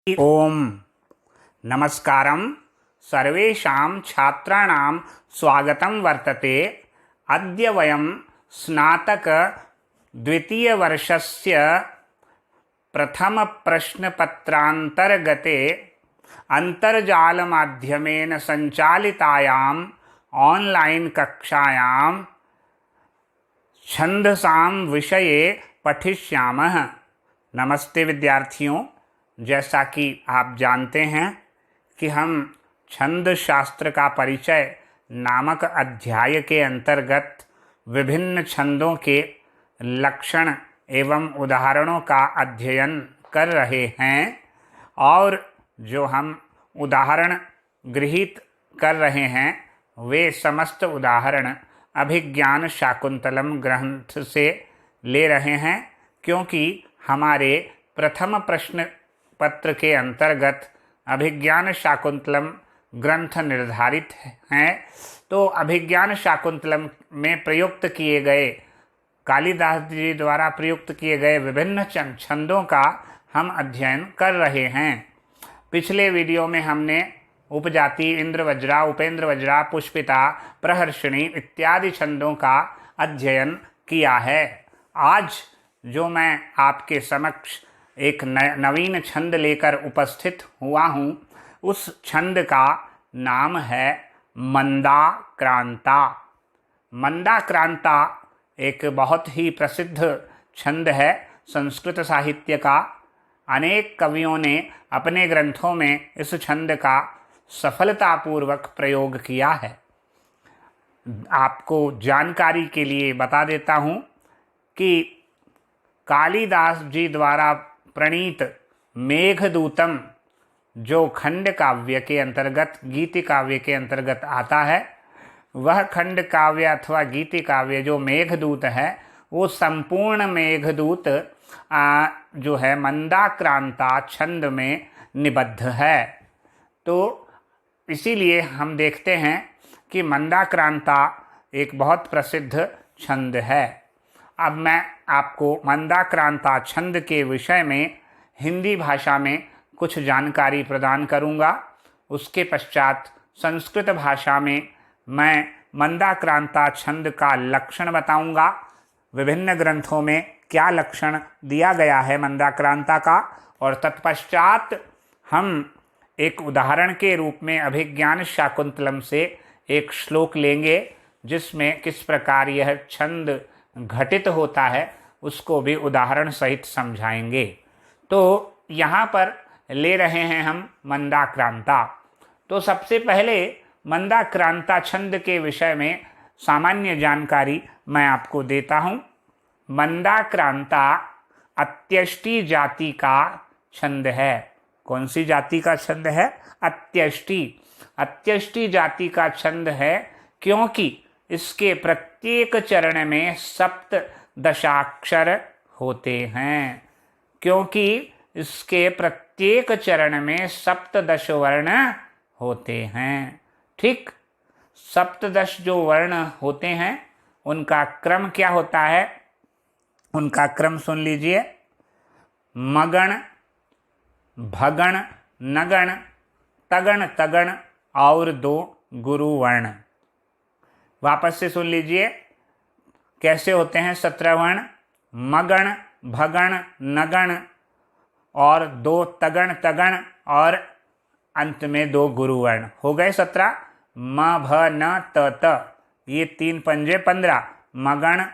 ओम नमस्कारं सर्वेषां छात्राणां स्वागतं वर्तते। अद्य वयं स्नातक द्वितीयवर्षस्य प्रथमप्रश्नपत्रान्तर्गते अन्तर्जालमाध्यमेन सञ्चालितायां ऑनलाइन कक्षायां छंदसां विषये पठिष्यामः। नमस्ते विद्यार्थियों, जैसा कि आप जानते हैं कि हम छंद शास्त्र का परिचय नामक अध्याय के अंतर्गत विभिन्न छंदों के लक्षण एवं उदाहरणों का अध्ययन कर रहे हैं और जो हम उदाहरण गृहीत कर रहे हैं वे समस्त उदाहरण अभिज्ञान शाकुंतलम ग्रंथ से ले रहे हैं, क्योंकि हमारे प्रथम प्रश्न पत्र के अंतर्गत अभिज्ञान शाकुंतलम ग्रंथ निर्धारित हैं। तो अभिज्ञान शाकुंतलम में प्रयुक्त किए गए, कालिदास जी द्वारा प्रयुक्त किए गए विभिन्न छंदों का हम अध्ययन कर रहे हैं। पिछले वीडियो में हमने उपजाति, इंद्रवज्रा, उपेंद्र वज्रा, पुष्पिता, प्रहर्षिणी इत्यादि छंदों का अध्ययन किया है। आज जो मैं आपके समक्ष एक नवीन छंद लेकर उपस्थित हुआ हूँ, उस छंद का नाम है मंदाक्रांता। मंदाक्रांता एक बहुत ही प्रसिद्ध छंद है संस्कृत साहित्य का। अनेक कवियों ने अपने ग्रंथों में इस छंद का सफलतापूर्वक प्रयोग किया है। आपको जानकारी के लिए बता देता हूँ कि कालिदास जी द्वारा प्रणीत मेघदूतम जो खंड काव्य के अंतर्गत, गीति काव्य के अंतर्गत आता है, वह खंड काव्य अथवा गीति काव्य जो मेघदूत है, वो संपूर्ण मेघदूत जो है मंदाक्रांता छंद में निबद्ध है। तो इसीलिए हम देखते हैं कि मंदाक्रांता एक बहुत प्रसिद्ध छंद है। अब मैं आपको मंदाक्रांता छंद के विषय में हिंदी भाषा में कुछ जानकारी प्रदान करूंगा। उसके पश्चात संस्कृत भाषा में मैं मंदाक्रांता छंद का लक्षण बताऊंगा, विभिन्न ग्रंथों में क्या लक्षण दिया गया है मंदाक्रांता का, और तत्पश्चात हम एक उदाहरण के रूप में अभिज्ञान शाकुंतलम से एक श्लोक लेंगे जिसमें किस प्रकार यह छंद घटित होता है उसको भी उदाहरण सहित समझाएंगे। तो यहाँ पर ले रहे हैं हम मंदाक्रांता। तो सबसे पहले मंदाक्रांता छंद के विषय में सामान्य जानकारी मैं आपको देता हूँ। मंदाक्रांता अत्यष्टि जाति का छंद है। कौन सी जाति का छंद है? अत्यष्टि। अत्यष्टि जाति का छंद है क्योंकि इसके प्रत्येक चरण में सप्त दशाक्षर होते हैं। क्योंकि इसके प्रत्येक चरण में सप्तदश वर्ण होते हैं। ठीक, सप्तदश जो वर्ण होते हैं उनका क्रम क्या होता है? उनका क्रम सुन लीजिए। मगण, भगण, नगण, तगण, तगण और 2 गुरु वर्ण। वापस से सुन लीजिए कैसे होते हैं 17 वर्ण। मगण, भगण, नगण और 2 तगण, तगण और अंत में 2 गुरु वर्ण। हो गए 17। म, भ, न, त, त, ये 3 पंजे 15। मगण,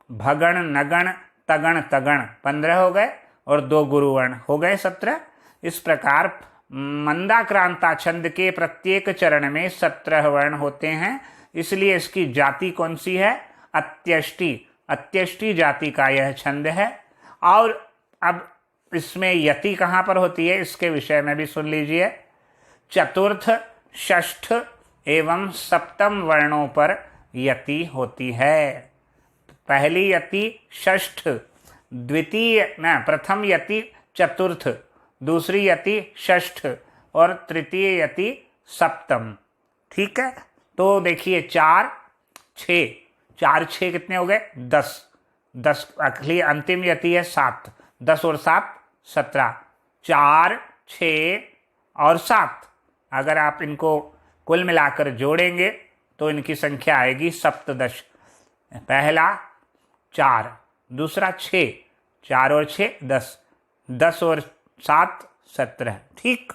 भगण, नगण, तगण, तगण 15 हो गए और 2 गुरु वर्ण हो गए 17। इस प्रकार मंदाक्रांता छंद के प्रत्येक चरण में 17 वर्ण होते हैं। इसलिए इसकी जाति कौन सी है? अत्यष्टि। अत्यष्टि जाति का यह छंद है। और अब इसमें यति कहाँ पर होती है इसके विषय में भी सुन लीजिए। चतुर्थ, षष्ठ एवं सप्तम वर्णों पर यति होती है। पहली यति षष्ठ, प्रथम यति चतुर्थ, दूसरी यति षष्ठ और तृतीय यति सप्तम। ठीक है, तो देखिए 4, 6, 4, 6 कितने हो गए? 10। 10 अगली अंतिम यति है 7। 10 और 7 17। 4 6 और 7, अगर आप इनको कुल मिलाकर जोड़ेंगे तो इनकी संख्या आएगी सप्तदश। पहला 4, दूसरा 6, 4 और 6 10, 10 और 7 17। ठीक,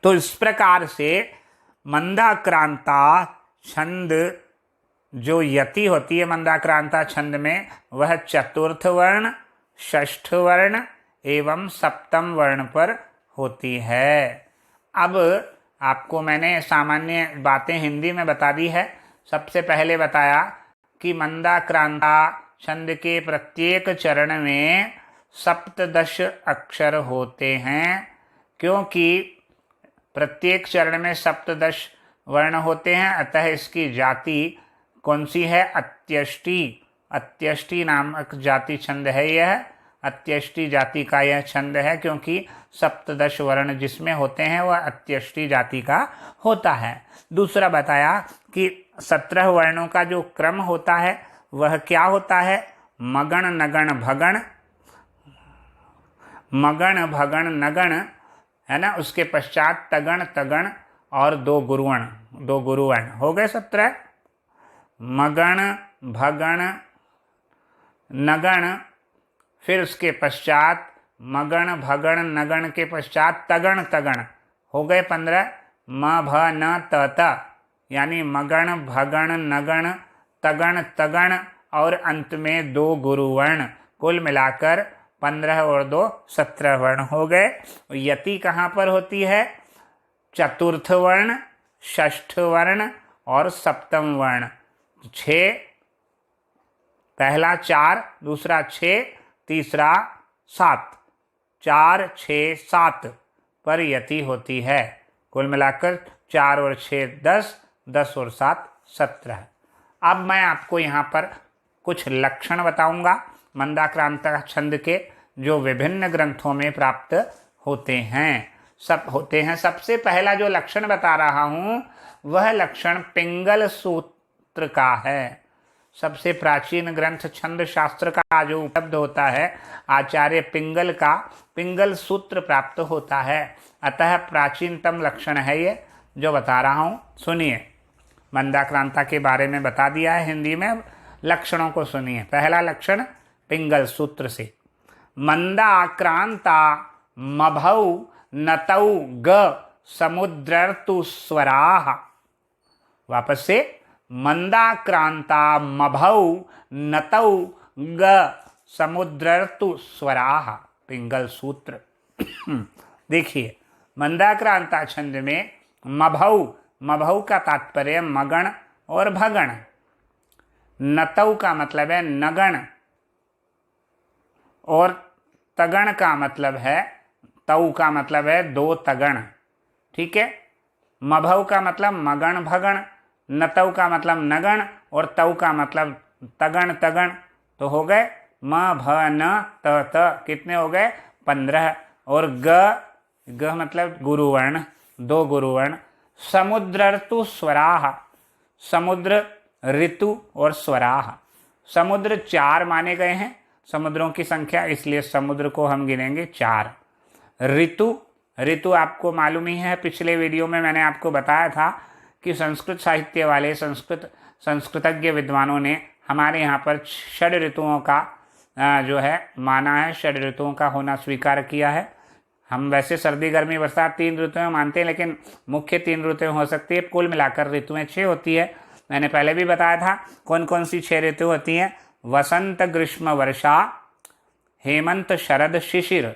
तो इस प्रकार से मंदाक्रांता छंद जो यति होती है मंदाक्रांता छंद में, वह चतुर्थ वर्ण, षष्ठ वर्ण एवं सप्तम वर्ण पर होती है। अब आपको मैंने सामान्य बातें हिंदी में बता दी है। सबसे पहले बताया कि मंदाक्रांता छंद के प्रत्येक चरण में सप्तदश अक्षर होते हैं, क्योंकि प्रत्येक चरण में सप्तदश वर्ण होते हैं, अतः इसकी जाति कौन सी है? अत्यष्टि। अत्यष्टि नामक जाति छंद है यह, अत्यष्टि जाति का यह छंद है, क्योंकि सप्तदश वर्ण जिसमें होते हैं वह अत्यष्टि जाति का होता है। दूसरा बताया कि 17 वर्णों का जो क्रम होता है वह क्या होता है? मगण नगण भगण, मगण भगण नगण, है ना। उसके पश्चात तगण तगण और 2 गुरुवर्ण, 2 गुरुवर्ण हो गए 17। मगण भगण नगण, फिर उसके पश्चात मगण भगण नगण के पश्चात तगण तगण हो गए 15। म भ न त त, यानी मगण भगण नगण तगण तगण और अंत में 2 गुरुवर्ण, कुल मिलाकर 15 और 2 17 वर्ण हो गए। यति कहाँ पर होती है? चतुर्थ वर्ण, षष्ठ वर्ण और सप्तम वर्ण। 6, पहला 4, दूसरा 6, तीसरा 7, 4 6 7 पर यति होती है। कुल मिलाकर 4 और 6 10, 10 और 7 17। अब मैं आपको यहाँ पर कुछ लक्षण बताऊंगा मंदाक्रांता छंद के, जो विभिन्न ग्रंथों में प्राप्त होते हैं। सबसे पहला जो लक्षण बता रहा हूँ वह लक्षण पिंगल सूत्र का है। सबसे प्राचीन ग्रंथ छंद शास्त्र का जो उपलब्ध होता है, आचार्य पिंगल का पिंगल सूत्र प्राप्त होता है, अतः प्राचीनतम लक्षण है ये जो बता रहा हूँ। सुनिए, मंदाक्रांता के बारे में बता दिया है हिंदी में, लक्षणों को सुनिए। पहला लक्षण पिंगल सूत्र से, मंदाक्रांता मभौ नतौ ग समुद्रर्तु स्वराः। वापस से, मंदाक्रांता मभौ नतौ ग समुद्रर्तु स्वराः, पिंगल सूत्र। देखिए, मंदाक्रांता छंद में मभौ, मभौ का तात्पर्य मगण और भगण, नतौ का मतलब है नगण और तगण का मतलब है, तौ का मतलब है 2 तगण। ठीक है, मभौ का मतलब मगण भगण, नतौ का मतलब नगण और तौ का मतलब तगण तगण। तो हो गए म भ न त त, कितने हो गए? 15। और ग मतलब गुरुवर्ण, 2 गुरुवर्ण। समुद्रर्तु स्वराः, समुद्र ऋतु और स्वराः। समुद्र 4 माने गए हैं समुद्रों की संख्या, इसलिए समुद्र को हम गिनेंगे 4। ऋतु आपको मालूम ही है, पिछले वीडियो में मैंने आपको बताया था कि संस्कृत साहित्य वाले संस्कृतज्ञ विद्वानों ने हमारे यहाँ पर 6 ऋतुओं का जो है माना है, 6 ऋतुओं का होना स्वीकार किया है। हम वैसे सर्दी गर्मी बरसात 3 ऋतुएं मानते हैं, लेकिन मुख्य 3 ऋतुएं हो सकती है। कुल मिलाकर ऋतुएं 6 होती है। मैंने पहले भी बताया था कौन कौन सी 6 ऋतु होती हैं। वसंत ग्रीष्म वर्षा, हेमंत शरद शिशिर।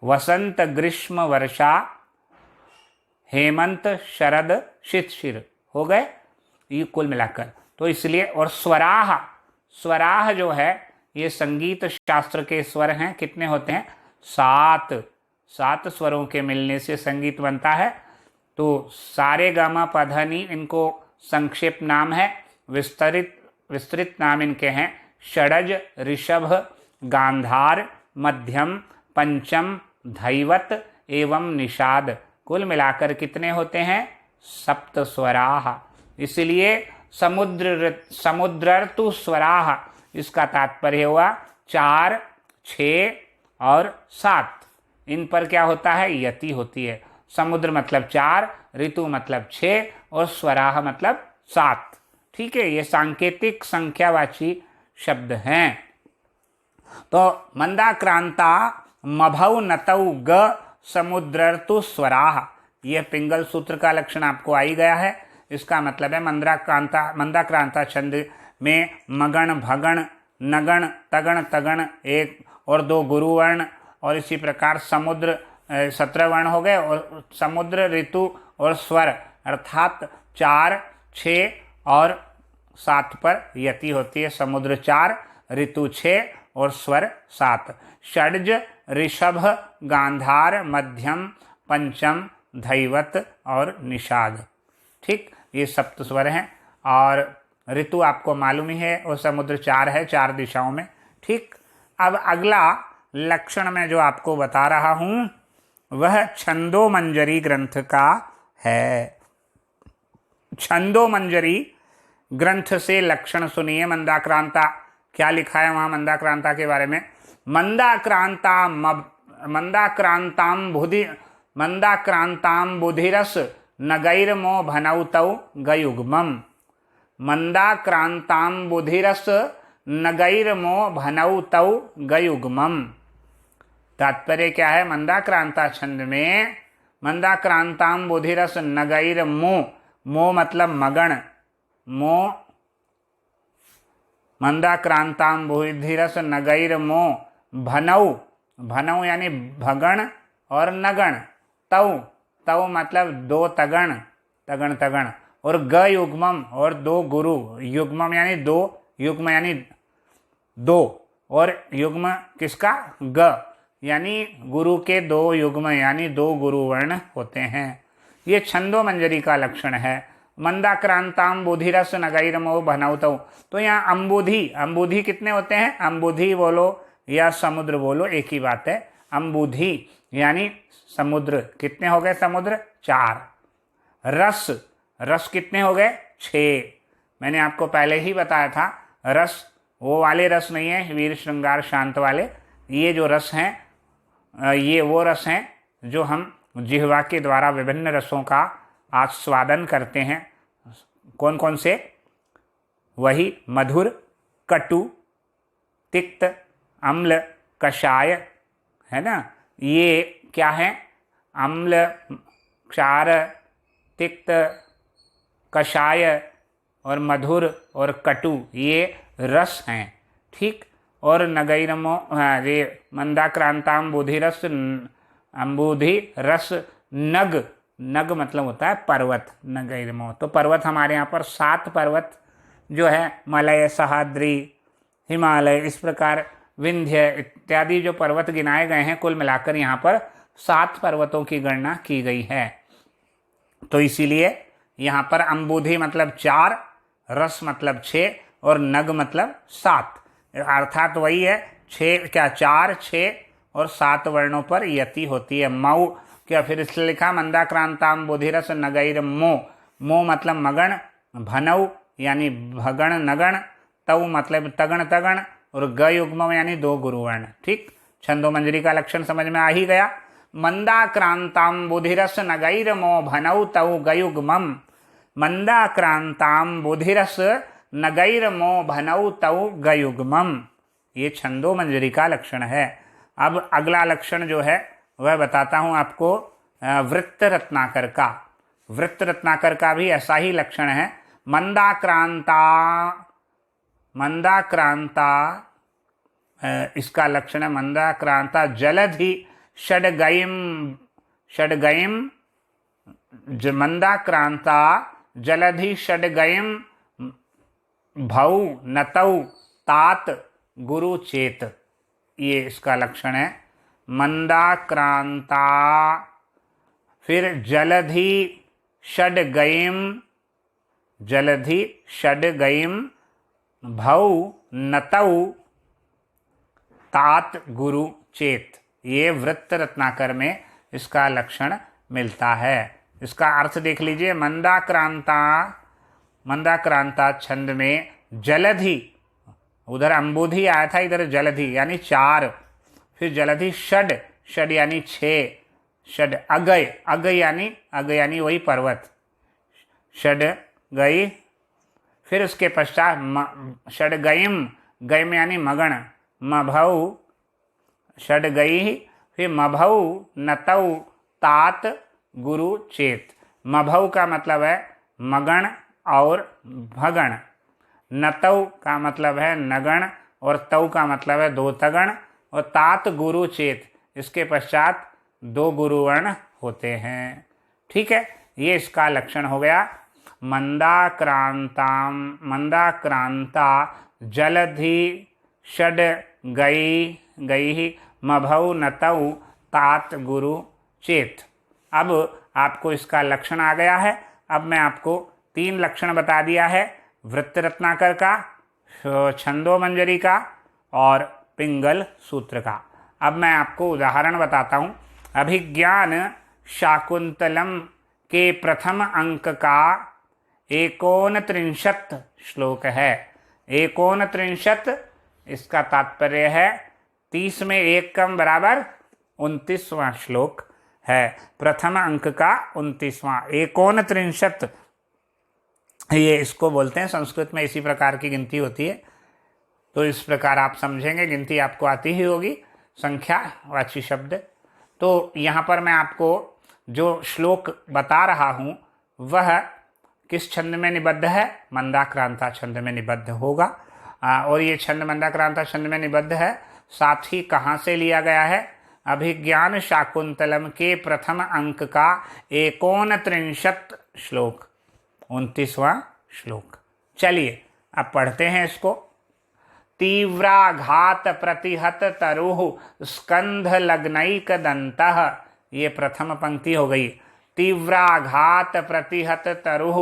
वसंत ग्रीष्म वर्षा, हेमंत शरद शिशिर हो गए ये कुल मिलाकर। तो इसलिए, और स्वराः, स्वराः जो है ये संगीत शास्त्र के स्वर हैं। कितने होते हैं? 7 स्वरों के मिलने से संगीत बनता है। तो सारे गामा पधनी इनको संक्षेप नाम है, विस्तृत नाम इनके हैं षडज, ऋषभ, गांधार, मध्यम, पंचम, धैवत एवं निषाद। कुल मिलाकर कितने होते हैं? 7 स्वराः। इसलिए समुद्रर्तु स्वराः, इसका तात्पर्य हुआ 4, 6 और 7। इन पर क्या होता है, यति होती है। समुद्र मतलब 4, ऋतु मतलब 6 और स्वराह मतलब 7। ठीक है, ये सांकेतिक संख्यावाची शब्द हैं। तो मंदाक्रांता मभौ नतौ ग समुद्रर्तु स्वराह, यह पिंगल सूत्र का लक्षण आपको आ ही गया है। इसका मतलब है मंदाक्रांता छंद में मगण, भगण, नगण, तगण, तगण 1 और 2 गुरुवर्ण, और इसी प्रकार समुद्र 17 वर्ण हो गए, और समुद्र, ऋतु और स्वर अर्थात 4, 6 और 7 पर यति होती है। समुद्र 4, ऋतु 6 और स्वर 7। षड्ज, ऋषभ, गांधार, मध्यम, पंचम, धैवत और निषाद। ठीक, ये सप्त स्वर हैं। और ऋतु आपको मालूम ही है, और समुद्र 4 है, 4 दिशाओं में। ठीक, अब अगला लक्षण मैं जो आपको बता रहा हूं वह छंदोमंजरी ग्रंथ का है। छंदोमंजरी ग्रंथ से लक्षण सुनिए। मंदाक्रांता क्या लिखा है वहां मंदाक्रांता के बारे में। मंदाक्रांताम बुधिरस नगैर्मो भनौतौ गयुग्मम्। मंदाक्रांताम बुधिरस नगैर्मो भनौतौ गयुग्मम्। तात्पर्य क्या है, मंदाक्रांता छंद में मंदाक्रांताम बुधिरस नगैर्मो, मो मतलब मगण, मो मंदाक्रांताम बुधिरस नगैर्मो भनौ, भनौ यानी भगण और नगण, तौ, तौ मतलब 2 तगण, तगण तगण, और ग युग्मम और 2 गुरु, युग्मम यानी 2, युग्म यानी 2, और युग्म किसका, ग, यानी गुरु के 2 युग्म यानी 2 गुरु वर्ण होते हैं। ये छंदोमंजरी का लक्षण है। मंदाक्रांताम बुधिरस नगैर्मो भनौतौ, तो यहाँ अम्बुधि, अम्बुधि कितने होते हैं, अम्बुधि बोलो या समुद्र बोलो एक ही बात है। अम्बुधि यानी समुद्र, कितने हो गए समुद्र, 4। रस, रस कितने हो गए, 6। मैंने आपको पहले ही बताया था, रस वो वाले रस नहीं है वीर श्रृंगार शांत वाले, ये जो रस हैं ये वो रस हैं जो हम जिह्वा के द्वारा विभिन्न रसों का आस्वादन करते हैं। कौन कौन से, वही मधुर, कटु, तिक्त, अम्ल, कषाय, है ना। ये क्या है, अम्ल, क्षार, तिक्त, कषाय और मधुर और कटु, ये रस हैं। ठीक, और नगैरमो, ये मंदाक्रांताम बुधिरस अम्बुधि रस नग, नग मतलब होता है पर्वत, नगैरमो, तो पर्वत हमारे यहाँ पर 7 पर्वत जो है, मलय, सह्याद्री, हिमालय, इस प्रकार विंध्य इत्यादि जो पर्वत गिनाए गए हैं, कुल मिलाकर यहाँ पर 7 पर्वतों की गणना की गई है। तो इसीलिए यहाँ पर अम्बुधि मतलब 4, रस मतलब 6 और नग मतलब 7, अर्थात वही है 6 क्या 4, 6 और 7 वर्णों पर यति होती है। मऊ क्या, फिर इसलिए लिखा मंदाक्रांताम बुधिरस नगैर्मो, मो मतलब मगण, भनौ यानी भगण नगण, तौ मतलब तगण तगण, और ग युग्म यानी 2 गुरुवर्ण। ठीक, छंदोमंजरी का लक्षण समझ में आ ही गया। मंदाक्रांताम बुधिरस नगैर्मो भनौ तौ गयुग्मम्। मंदाक्रांताम बुधिरस नगैर्मो भनौ तौ गयुग्मम्, ये छंदोमंजरी का लक्षण है। अब अगला लक्षण जो है वह बताता हूँ आपको वृत्त रत्नाकर का। वृत्त रत्नाकर का भी ऐसा ही लक्षण है। मंदाक्रांता, मंदाक्रांता इसका लक्षण है मंदाक्रांता जलधि षड्गयिम, षड्गयिम, मंदाक्रांता जलधि षड्गयिम भौ नतौ तात गुरु चेत, ये इसका लक्षण है। मंदाक्रांता, फिर जलधि षड्गयिम, जलधि षड्गयिम भौ नतौ तात गुरु चेत, ये वृत्त रत्नाकर में इसका लक्षण मिलता है। इसका अर्थ देख लीजिए। मंदाक्रांता, मंदाक्रांता छंद में जलधि, उधर अम्बुधि आया था, इधर जलधि यानी 4, फिर जलधि षड, षड यानी 6, षड अगय, अगय यानी वही पर्वत, षड गई। फिर उसके पश्चात षड गयम, गयम यानी मगण, मभौ षड गई। फिर मभौ नतौ तात गुरु चेत। मभौ का मतलब है मगण और भगण, नतौ का मतलब है नगण और तौ का मतलब है दो तगण, और तात गुरु चेत, इसके पश्चात दो गुरुवर्ण होते हैं। ठीक है, ये इसका लक्षण हो गया। मंदाक्रांता जलधि षड गई मभौ नतौ तात गुरु चेत। अब आपको इसका लक्षण आ गया है। अब मैं आपको 3 लक्षण बता दिया है, वृत्त रत्नाकर का, छंदोमंजरी का और पिंगल सूत्र का। अब मैं आपको उदाहरण बताता हूँ। अभिज्ञान शाकुंतलम के प्रथम अंक का 39 श्लोक है। 39, इसका तात्पर्य है 30 में 1 कम बराबर 29वां श्लोक है। प्रथम अंक का 29वां, 39, ये इसको बोलते हैं। संस्कृत में इसी प्रकार की गिनती होती है, तो इस प्रकार आप समझेंगे, गिनती आपको आती ही होगी, संख्यावाची शब्द। तो यहाँ पर मैं आपको जो श्लोक बता रहा हूँ वह किस छंद में निबद्ध है? मंदाक्रांता छंद में निबद्ध होगा। और ये छंद मंदाक्रांता छंद में निबद्ध है। साथ ही कहाँ से लिया गया है? अभिज्ञान शाकुंतलम के प्रथम अंक का 39 श्लोक, 29वां श्लोक। चलिए अब पढ़ते हैं इसको। तीव्राघात प्रतिहत तरुः स्कंध लग्नैक दंतः, ये प्रथम पंक्ति हो गई। तीव्राघात प्रतिहत तरुः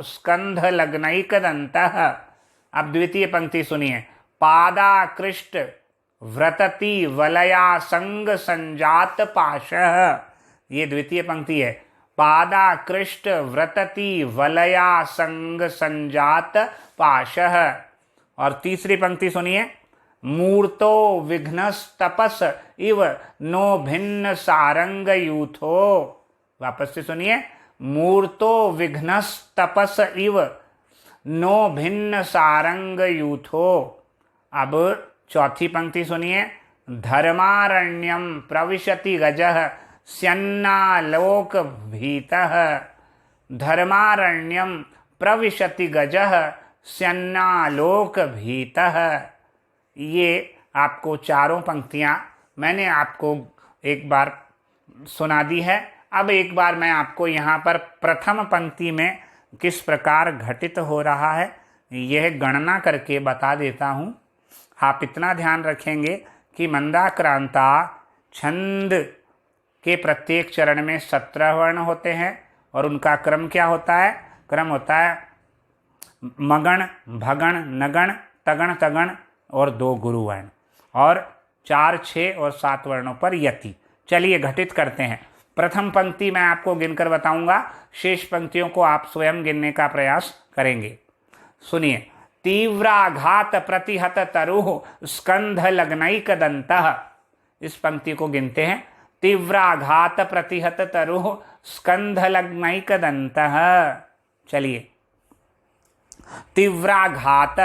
स्कंध लग्नैक दंतः। अब द्वितीय पंक्ति सुनिए। पादाकृष्ट व्रतति वलया संग संजात पाशः, ये द्वितीय पंक्ति है। पादाकृष्ट व्रतति वलया संग संजात पाशः। और तीसरी पंक्ति सुनिए। मूर्तो विघ्नस्तपस इव नो भिन्न सारंग यूथो। वापस से सुनिए। मूर्तो विघ्नस्तपस इव नो भिन्न सारंग यूथो। अब चौथी पंक्ति सुनिए। धर्मारण्यम प्रविशति गजः स्यन्नालोक भीतः। धर्मारण्यम प्रविशति गजः स्यन्नालोक भीतः। ये आपको चारों पंक्तियाँ मैंने आपको एक बार सुना दी है। अब एक बार मैं आपको यहाँ पर प्रथम पंक्ति में किस प्रकार घटित हो रहा है यह गणना करके बता देता हूँ। आप इतना ध्यान रखेंगे कि मंदाक्रांता छंद के प्रत्येक चरण में 17 वर्ण होते हैं और उनका क्रम क्या होता है? क्रम होता है मगण, भगण, नगण, तगण, तगण और 2 गुरुवर्ण, और 4, 6 और 7 वर्णों पर यति। चलिए घटित करते हैं। प्रथम पंक्ति मैं आपको गिनकर बताऊंगा, शेष पंक्तियों को आप स्वयं गिनने का प्रयास करेंगे। सुनिए। तीव्राघात प्रतिहत तरुः स्कंध लग्नैक दंतः। इस पंक्ति को गिनते हैं। तीव्राघात प्रतिहत तरुः स्कंध लग्नैक दंतः। चलिए। तीव्राघात,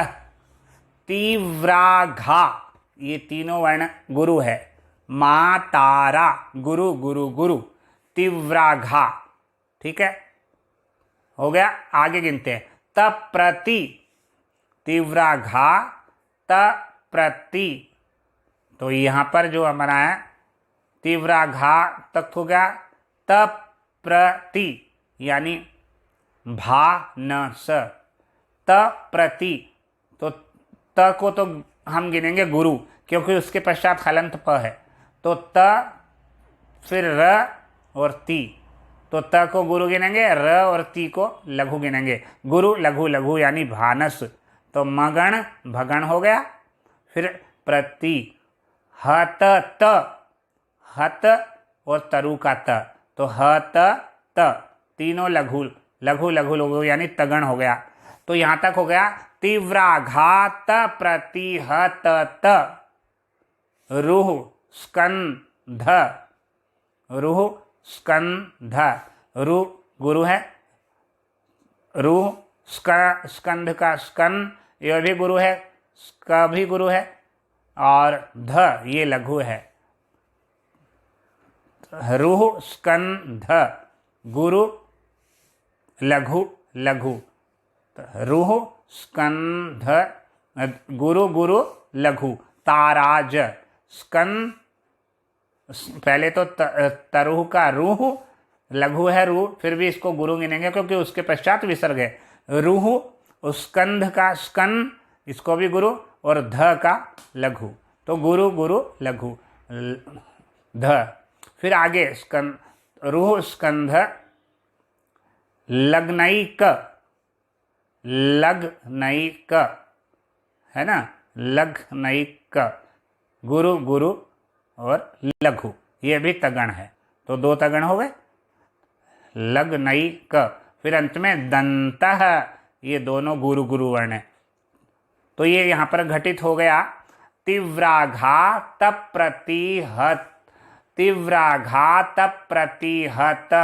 तीव्राघा, ये तीनों वर्ण गुरु है। मा तारा गुरु गुरु गुरु, तीव्राघा। ठीक है, हो गया। आगे गिनते हैं। तप प्रति, तीव्राघा त प्रति। तो यहाँ पर जो हमारा है तीव्राघा तक हो गया। तप प्रति यानी भा न स, त प्रति। तो त को तो हम गिनेंगे गुरु, क्योंकि उसके पश्चात हलंत प है। तो त फिर र और ती, तो त को गुरु गिनेंगे, र और ती को लघु गिनेंगे। गुरु लघु, लघु यानी भानस। तो मगण भगण हो गया। फिर प्रति, हत त, हत और तरु का त, तो हत त, तीनों लघु लघु लघु लघु यानी तगण हो गया। तो यहां तक हो गया तीव्राघात प्रतिहत रुह स्कंध, रुह स्कंध, रु गुरु है, रुह स्कंध का स्कंद यह भी गुरु है, स्क भी गुरु है, और ध ये लघु है। रुह स्कंध गुरु लघु लघु, रुह स्कंध गुरु गुरु लघु, ताराज स्कंद, पहले तो तरुह का रूह लघु है रूह, फिर भी इसको गुरु गिनेंगे क्योंकि उसके पश्चात विसर्ग है। रूह स्कंध का स्कंद, इसको भी गुरु, और ध का लघु, तो गुरु गुरु लघु ध। फिर आगे स्कंद, रूह स्कंध लग्नैक, लग्नैक है ना, लग्नैक गुरु गुरु और लघु, ये भी तगण है, तो दो तगण हो गए, लग्नैक। फिर अंत में दंतः, ये दोनों गुरु गुरु वर्ण है, तो ये यहाँ पर घटित हो गया तीव्राघात प्रतिहत, तीव्राघात प्रतिहत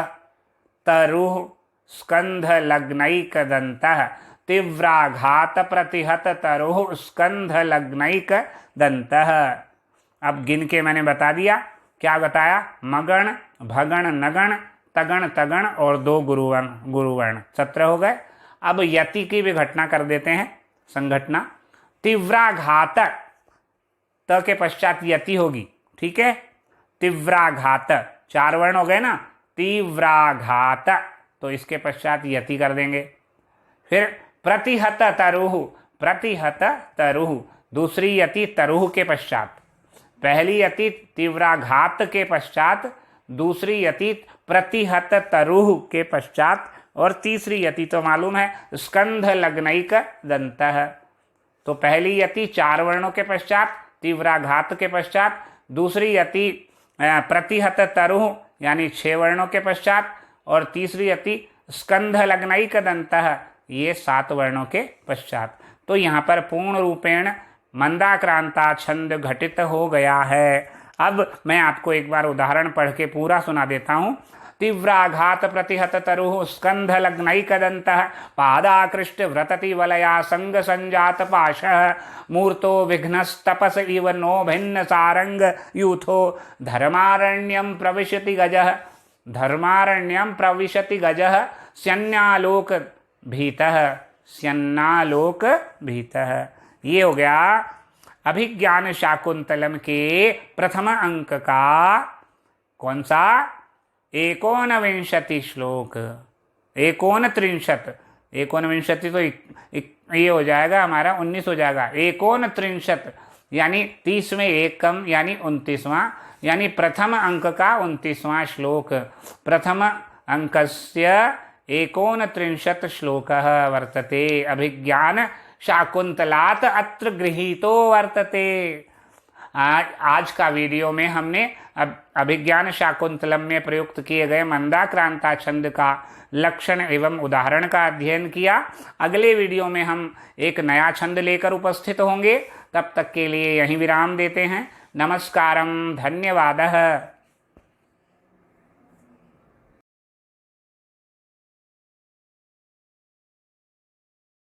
तरुः स्कंध लग्नैक दंतः, तीव्राघात प्रतिहत तरुः स्कंध लग्नैक दंतः। अब गिन के मैंने बता दिया, क्या बताया, मगण भगण नगण तगण तगण और दो गुरुवर्ण 17 हो गए। अब यति की भी घटना कर देते हैं, संघटना। तीव्राघात, त के पश्चात यति होगी, ठीक है, तीव्राघात 4 वर्ण हो गए ना, तीव्राघात, तो इसके पश्चात यति कर देंगे। फिर प्रतिहत तरुः, प्रतिहत तरुः, दूसरी यति तरुः के पश्चात, पहली यति तीव्राघात के पश्चात, दूसरी यति प्रतिहत तरुः के पश्चात, और तीसरी यति तो मालूम है स्कंध लग्नैक दंतः। तो पहली यति 4 वर्णों के पश्चात, तीव्राघात के पश्चात, दूसरी यति प्रतिहत तरुः यानी 6 वर्णों के पश्चात, और तीसरी यति स्कंध लग्नैक दंतः, ये 7 वर्णों के पश्चात। तो यहाँ पर पूर्ण रूपेण मंदाक्रांता छंद घटित हो गया है। अब मैं आपको एक बार उदाहरण पढ़ के पूरा सुना देता हूँ। तीव्राघात प्रतिहत तरुः स्कंध लग्नैक दंतः, पादाकृष्ट व्रतति वलया संग संजात पाशः, मूर्तो विघ्नस्तपस इव नो भिन्न सारंग यूथो, धर्मारण्यम प्रविशति गजः, धर्मारण्यम प्रविशति गजः, स्यन्नालोक भीतः, स्यन्नालोक भीतः। ये हो गया अभिज्ञान शाकुंतलम के प्रथम अंक का कौन सा, 39 श्लोक, 39, 39 तो ये हो जाएगा हमारा 19 हो जाएगा, 39 यानी 30 में 1 कम यानी 29वां, यानी प्रथम अंक का 29वां श्लोक, प्रथम अंकस्य 39 श्लोकः वर्तते, अभिज्ञान शाकुंतलात् अत्र गृहीतो वर्तते। आज का वीडियो में हमने अभिज्ञान शाकुंतलम में प्रयुक्त किए गए मंदाक्रांता छंद का लक्षण एवं उदाहरण का अध्ययन किया। अगले वीडियो में हम एक नया छंद लेकर उपस्थित होंगे, तब तक के लिए यहीं विराम देते हैं। नमस्कारम, धन्यवादः।